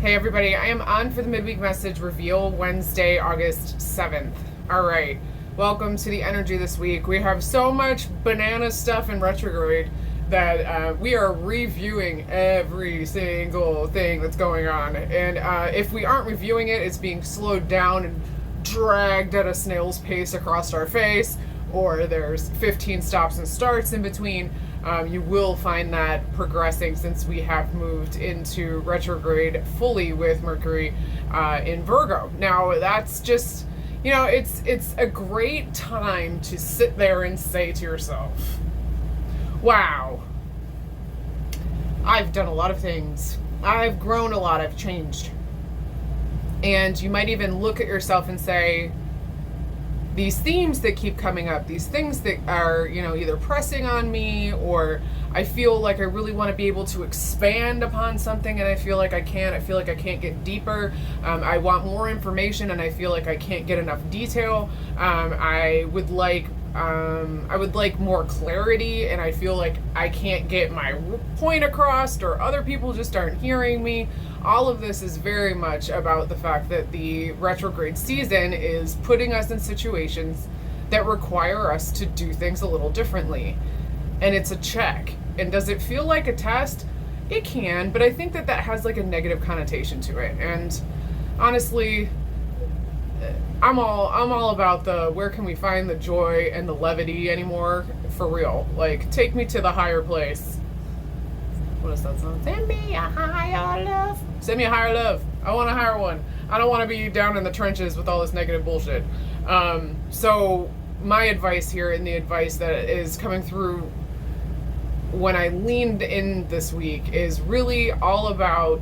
Hey everybody, I am on for the midweek message reveal Wednesday, August 7th. Alright, welcome to the energy this week. We have so much banana stuff in retrograde that we are reviewing every single thing that's going on. And if we aren't reviewing it, it's being slowed down and dragged at a snail's pace across our face, or there's 15 stops and starts in between. You will find that progressing since we have moved into retrograde fully with Mercury in Virgo. Now that's just, you know, it's a great time to sit there and say to yourself, wow, I've done a lot of things. I've grown a lot, I've changed. And you might even look at yourself and say, these themes that keep coming up, these things that are, you know, either pressing on me, or I feel like I really want to be able to expand upon something and I feel like I can't. I feel like I can't get deeper. I want more information and I feel like I can't get enough detail. I would like more clarity and I feel like I can't get my point across, or other people just aren't hearing me. All of this is very much about the fact that the retrograde season is putting us in situations that require us to do things a little differently. And it's a check. And does it feel like a test? It can, but I think that has like a negative connotation to it. And honestly, I'm all about the where can we find the joy and the levity anymore, for real. Like, take me to the higher place. What is that song? Send me a higher love. Send me a higher love. I want a higher one. I don't want to be down in the trenches with all this negative bullshit. So my advice here, and the advice that is coming through when I leaned in this week, is really all about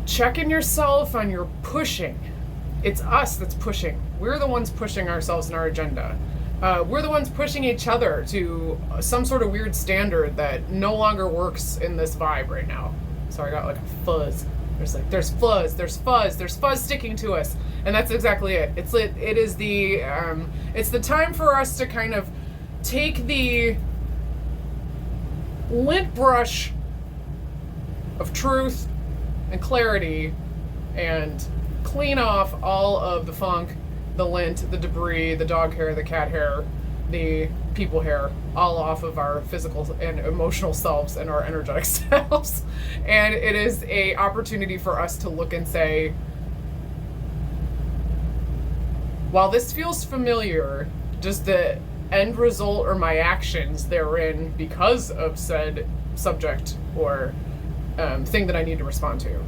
checking yourself on your pushing. It's us that's pushing. We're the ones pushing ourselves and our agenda. We're the ones pushing each other to some sort of weird standard that no longer works in this vibe right now. So I got like a fuzz. There's fuzz sticking to us, and that's exactly it. It's the time for us to kind of take the lint brush of truth and clarity and clean off all of the funk, the lint, the debris, the dog hair, the cat hair, the people hair, all off of our physical and emotional selves and our energetic selves. And it is a opportunity for us to look and say, while this feels familiar, does the end result or my actions therein, because of said subject or thing that I need to respond to?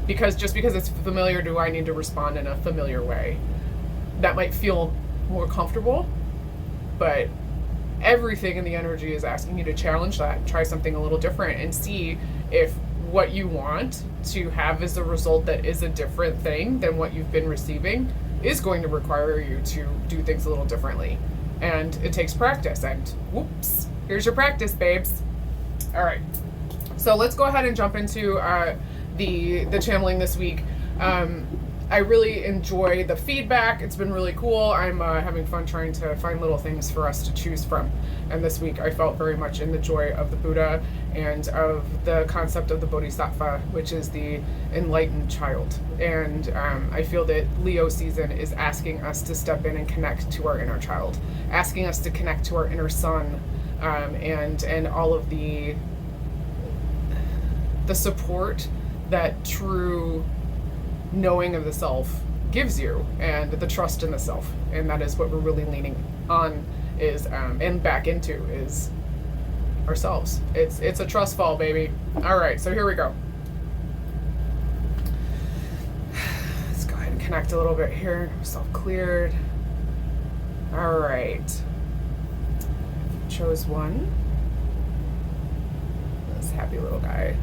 Because just because it's familiar, do I need to respond in a familiar way? That might feel more comfortable, but everything in the energy is asking you to challenge that, try something a little different, and see if what you want to have as a result that is a different thing than what you've been receiving is going to require you to do things a little differently. And it takes practice, and whoops, here's your practice, babes. All right, so let's go ahead and jump into the channeling this week. I really enjoy the feedback. It's been really cool. I'm having fun trying to find little things for us to choose from. And this week I felt very much in the joy of the Buddha and of the concept of the Bodhisattva, which is the enlightened child. And I feel that Leo season is asking us to step in and connect to our inner child, asking us to connect to our inner sun, and all of the support that true knowing of the self gives you, and the trust in the self. And that is what we're really leaning on, is and back into, is ourselves. It's a trust fall, baby. All right, so here we go. Let's go ahead and connect a little bit here. Self cleared. All right, chose one. This happy little guy.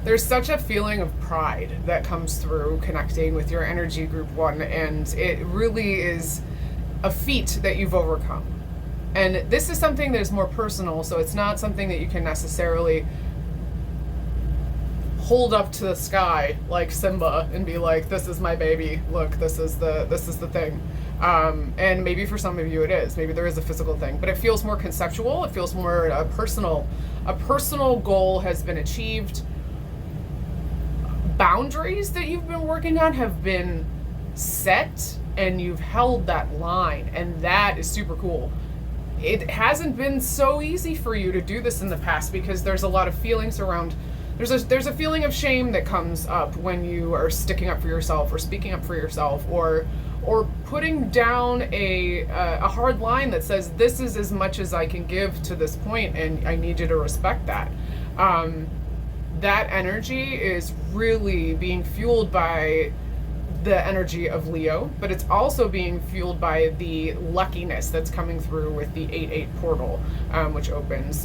There's such a feeling of pride that comes through connecting with your energy group one, and it really is a feat that you've overcome. And this is something that is more personal, so it's not something that you can necessarily hold up to the sky like Simba and be like, this is my baby, look, this is the thing. And maybe for some of you it is, maybe there is a physical thing, but it feels more conceptual, it feels more a personal goal has been achieved. Boundaries that you've been working on have been set, and you've held that line, and that is super cool. It hasn't been so easy for you to do this in the past because there's a lot of feelings around. There's a feeling of shame that comes up when you are sticking up for yourself or speaking up for yourself, or putting down a hard line that says, this is as much as I can give to this point, and I need you to respect that. That energy is really being fueled by the energy of Leo, but it's also being fueled by the luckiness that's coming through with the 8/8 portal, which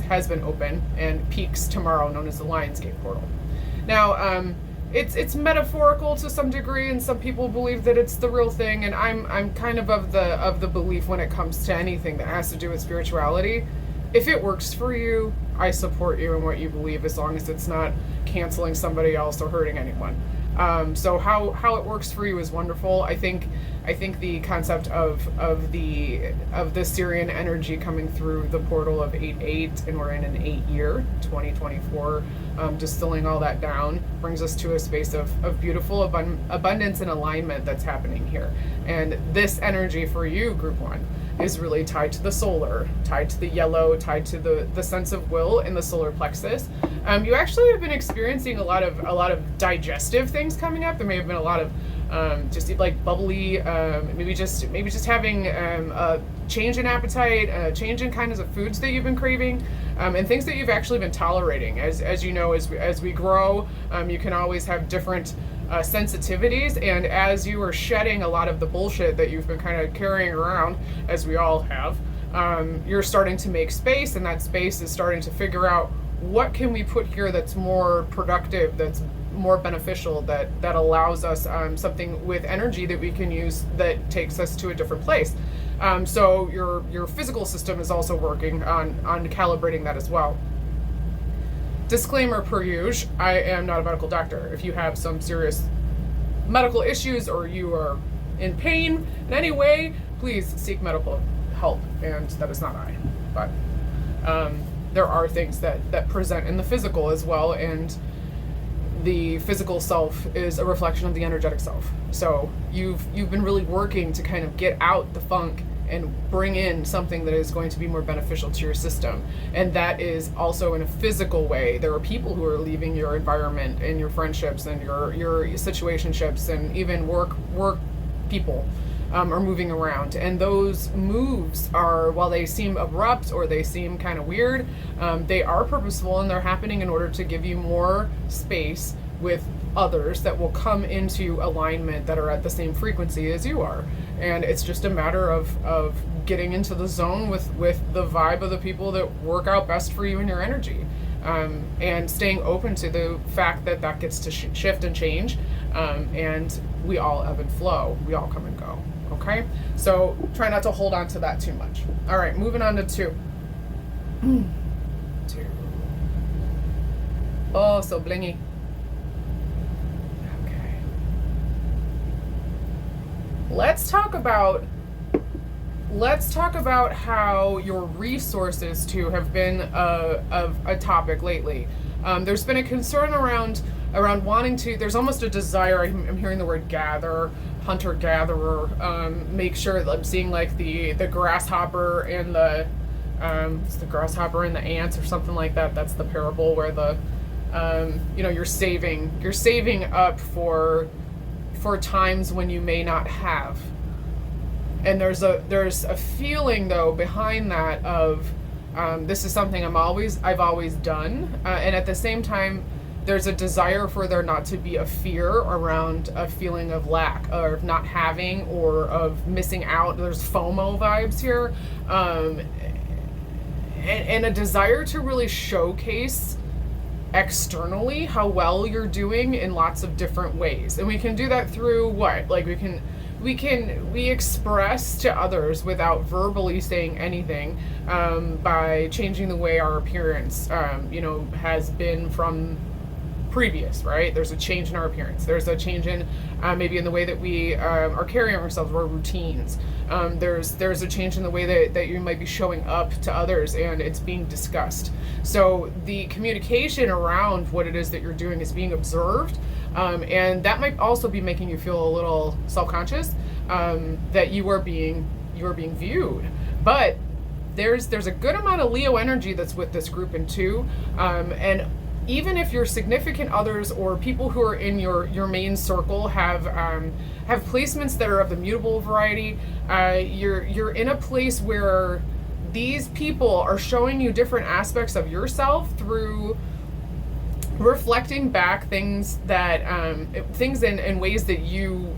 has been open and peaks tomorrow, known as the Lionsgate portal. Now, it's metaphorical to some degree, and some people believe that it's the real thing, and I'm kind of the belief when it comes to anything that has to do with spirituality. If it works for you, I support you in what you believe, as long as it's not canceling somebody else or hurting anyone. So how it works for you is wonderful. I think the concept of the Syrian energy coming through the portal of 8/8, and we're in an 8-year 2024, distilling all that down brings us to a space of beautiful abundance and alignment that's happening here. And this energy for you, group 1, is really tied to the solar, tied to the yellow, tied to the sense of will in the solar plexus. You actually have been experiencing a lot of digestive things coming up. There may have been a lot of just like bubbly, maybe just having a change in appetite, a change in kinds of foods that you've been craving, and things that you've actually been tolerating. As you know, as we grow, you can always have different sensitivities, and as you are shedding a lot of the bullshit that you've been kind of carrying around, as we all have, you're starting to make space, and that space is starting to figure out, what can we put here that's more productive, that's more beneficial, that allows us something with energy that we can use that takes us to a different place. So your physical system is also working on calibrating that as well. Disclaimer per usual, I am not a medical doctor. If you have some serious medical issues or you are in pain in any way, please seek medical help, and that is not I. But there are things that present in the physical as well, and the physical self is a reflection of the energetic self. So you've been really working to kind of get out the funk and bring in something that is going to be more beneficial to your system. And that is also in a physical way. There are people who are leaving your environment and your friendships and your situationships, and even work people are moving around. And those moves are, while they seem abrupt or they seem kind of weird, they are purposeful, and they're happening in order to give you more space with others that will come into alignment that are at the same frequency as you are. And it's just a matter of getting into the zone with the vibe of the people that work out best for you and your energy, and staying open to the fact that gets to shift and change, and we all ebb and flow, we all come and go. Okay, so try not to hold on to that too much. All right, moving on to 2. 2. Oh, so blingy. Okay. Let's talk about how your resources too have been a topic lately. There's been a concern around wanting to. There's almost a desire. I'm hearing the word gather, hunter-gatherer. Make sure that I'm seeing like the grasshopper and it's the grasshopper and the ants or something like that. That's the parable where the you're saving up for times when you may not have. And there's a feeling though behind that of this is something I've always done, and at the same time there's a desire for there not to be a fear around a feeling of lack or of not having or of missing out. There's FOMO vibes here, and a desire to really showcase externally how well you're doing in lots of different ways. And we can do that through what? Like we express to others without verbally saying anything, by changing the way our appearance has been from previous, right? There's a change in our appearance. There's a change in maybe in the way that we are carrying ourselves, our routines. There's a change in the way that you might be showing up to others, and it's being discussed. So the communication around what it is that you're doing is being observed, and that might also be making you feel a little self-conscious that you are being viewed. But there's a good amount of Leo energy that's with this group in two, and even if your significant others or people who are in your main circle have placements that are of the mutable variety, you're in a place where these people are showing you different aspects of yourself through reflecting back things in ways that you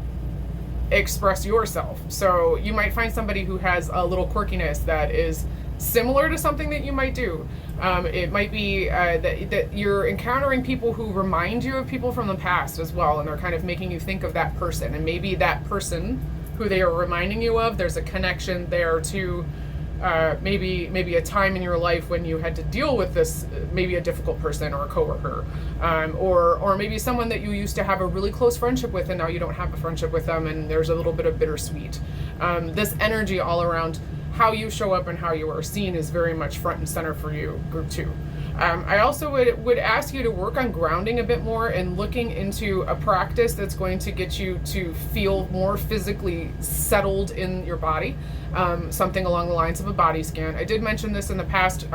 express yourself. So you might find somebody who has a little quirkiness that is similar to something that you might do. It might be that you're encountering people who remind you of people from the past as well, and they're kind of making you think of that person. And maybe that person who they are reminding you of, there's a connection there to maybe a time in your life when you had to deal with this, maybe a difficult person or a coworker, or maybe someone that you used to have a really close friendship with and now you don't have a friendship with them, and there's a little bit of bittersweet. This energy all around how you show up and how you are seen is very much front and center for you, group two. I also would ask you to work on grounding a bit more and looking into a practice that's going to get you to feel more physically settled in your body. Something along the lines of a body scan. I did mention this in the past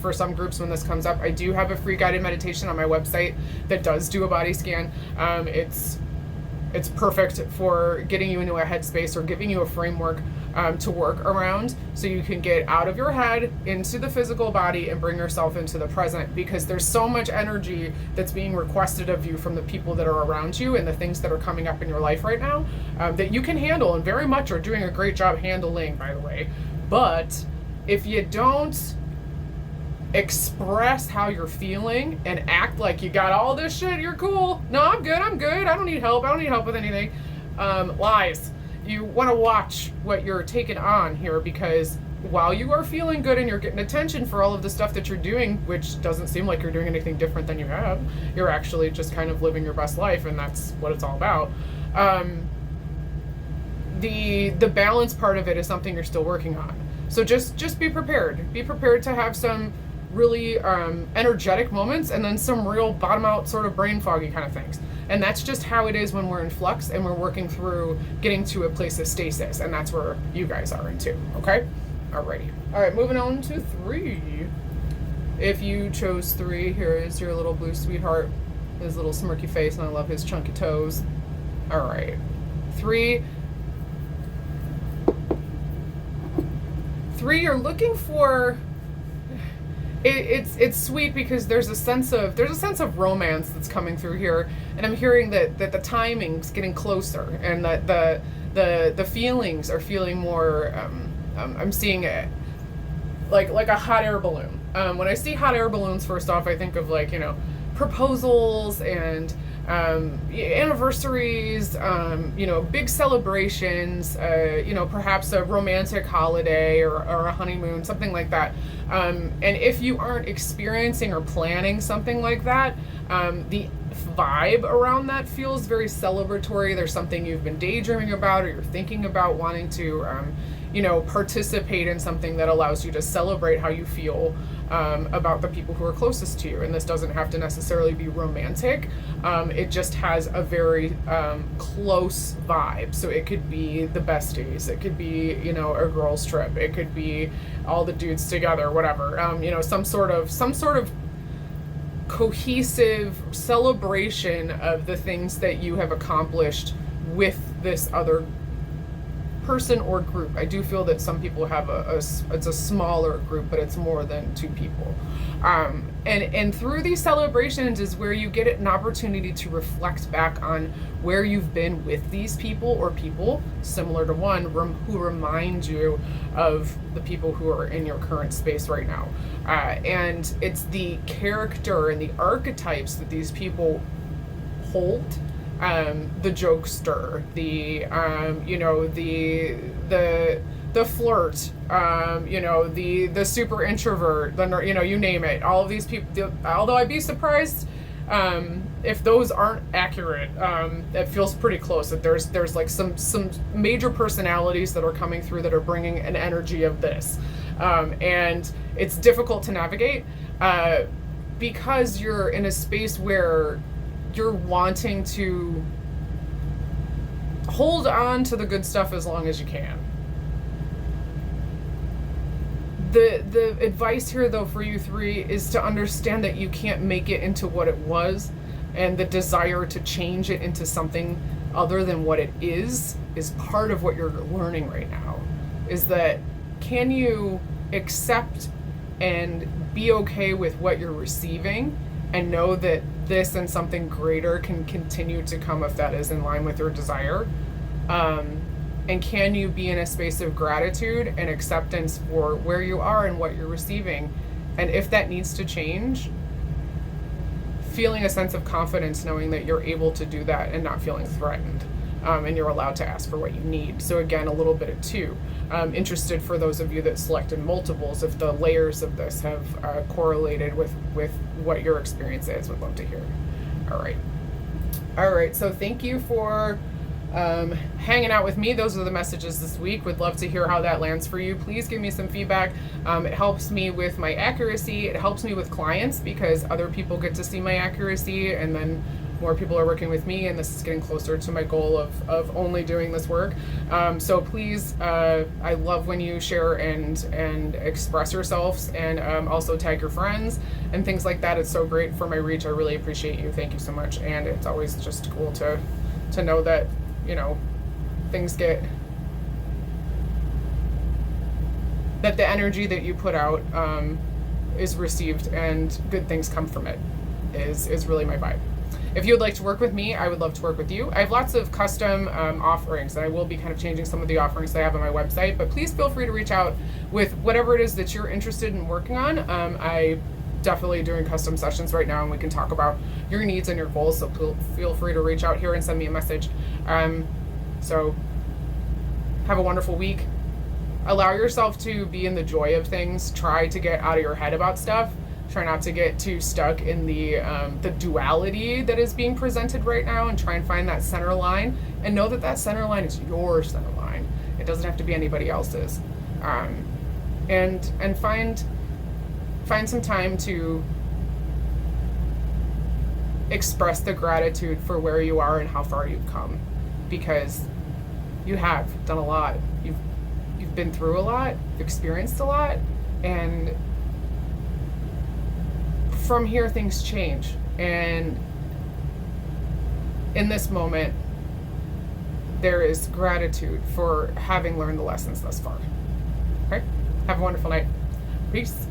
for some groups when this comes up. I do have a free guided meditation on my website that does do a body scan. It's perfect for getting you into a headspace or giving you a framework to work around, so you can get out of your head into the physical body and bring yourself into the present, because there's so much energy that's being requested of you from the people that are around you and the things that are coming up in your life right now that you can handle, and very much are doing a great job handling, by the way. But if you don't express how you're feeling and act like you got all this shit, you're cool, no, I'm good, I don't need help with anything, lies. You want to watch what you're taking on here, because while you are feeling good and you're getting attention for all of the stuff that you're doing, which doesn't seem like you're doing anything different than you have, you're actually just kind of living your best life, and that's what it's all about. The balance part of it is something you're still working on. So just be prepared. Be prepared to have some really energetic moments and then some real bottom out sort of brain foggy kind of things. And that's just how it is when we're in flux and we're working through getting to a place of stasis. And that's where you guys are in too, okay? Alrighty. All right, moving on to 3. If you chose 3, here is your little blue sweetheart. His little smirky face, and I love his chunky toes. All right. 3, you're looking for... It's sweet because there's a sense of romance that's coming through here, and I'm hearing that the timing's getting closer, and that the feelings are feeling more. I'm seeing it like a hot air balloon. When I see hot air balloons, first off, I think of proposals and anniversaries, big celebrations, perhaps a romantic holiday or a honeymoon, something like that. And if you aren't experiencing or planning something like that, the vibe around that feels very celebratory. There's something you've been daydreaming about, or you're thinking about wanting to, participate in something that allows you to celebrate how you feel about the people who are closest to you. And this doesn't have to necessarily be romantic. It just has a very close vibe. So it could be the besties. It could be, a girls' trip. It could be all the dudes together, whatever. Some sort of cohesive celebration of the things that you have accomplished with this other person or group. I do feel that some people have it's a smaller group, but it's more than 2 people. And through these celebrations is where you get an opportunity to reflect back on where you've been with these people, or people similar to one who remind you of the people who are in your current space right now. And it's the character and the archetypes that these people hold. The jokester, the flirt, the super introvert, you name it. All of these people, although I'd be surprised If those aren't accurate, it feels pretty close that there's like some major personalities that are coming through that are bringing an energy of this. And it's difficult to navigate because you're in a space where you're wanting to hold on to the good stuff as long as you can. The advice here, though, for you three is to understand that you can't make it into what it was, and the desire to change it into something other than what it is part of what you're learning right now. Is that, can you accept and be okay with what you're receiving and know that this and something greater can continue to come if that is in line with your desire? And can you be in a space of gratitude and acceptance for where you are and what you're receiving? And if that needs to change, feeling a sense of confidence knowing that you're able to do that and not feeling threatened. And you're allowed to ask for what you need. So again, a little bit of two. Interested for those of you that selected multiples, if the layers of this have correlated with what your experience is. Would love to hear. All right, so thank you for hanging out with me. Those are the messages this week. Would love to hear how that lands for you. Please give me some feedback. It helps me with my accuracy. It helps me with clients because other people get to see my accuracy, and then more people are working with me, and this is getting closer to my goal of only doing this work. So please, I love when you share and express yourselves, and also tag your friends and things like that. It's so great for my reach. I really appreciate you. Thank you so much. And it's always just cool to know that, you know, things get, that the energy that you put out is received and good things come from it is really my vibe. If you would like to work with me, I would love to work with you. I have lots of custom offerings, and I will be kind of changing some of the offerings that I have on my website, but please feel free to reach out with whatever it is that you're interested in working on. I definitely doing custom sessions right now, and we can talk about your needs and your goals, so feel free to reach out here and send me a message. So have a wonderful week. Allow yourself to be in the joy of things. Try to get out of your head about stuff. Try not to get too stuck in the duality that is being presented right now, and try and find that center line, and know that center line is your center line. It doesn't have to be anybody else's. And find some time to express the gratitude for where you are and how far you've come, because you have done a lot. You've been through a lot, you've experienced a lot, and from here things change. And in this moment, there is gratitude for having learned the lessons thus far. Okay? Have a wonderful night. Peace.